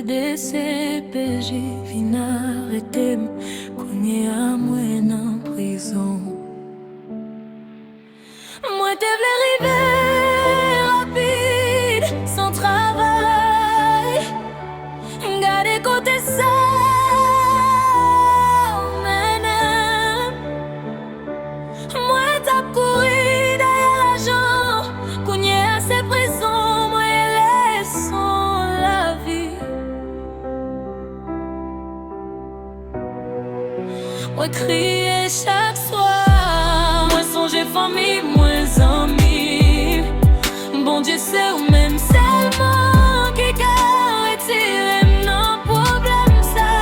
de CPJ vin arrêter kounye a mwen en prison. Moi te vle rive rapide, sans travail, gade kote sa menem. Moi tap kouri derrière l'argent, kounye a se prison, moi laissons la vie. Moi crier chaque soir, moi songer famille, moi amis. Bon Dieu c'est ou même seulement qui ka retire non problème ça.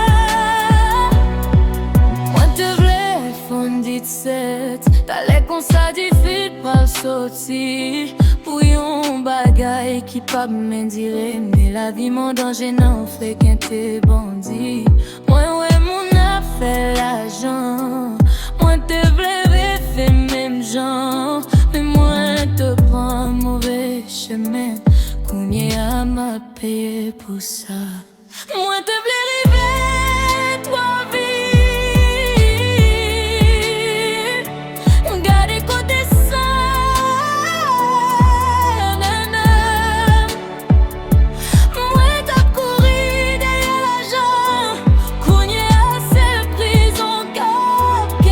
Moi te vle fond 17, t'allais qu'on ça difficile pas sortir. Pour yon bagay qui pas me dire, mais la vie mon danger non fait qu'un te bandit. Moi ouais mon a fait l'argent, moi te vle fait même genre, mais moi te prends mauvais chemin, combien à m'a payé pour ça. Moi te vle rive toi vite, gade côté ça, nanana. Moi t'as couru derrière l'argent, cougné à ces prisons qu'Kembe.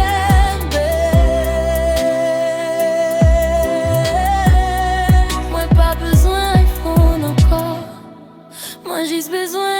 Moi pas besoin d'iPhone encore, moi j'ai besoin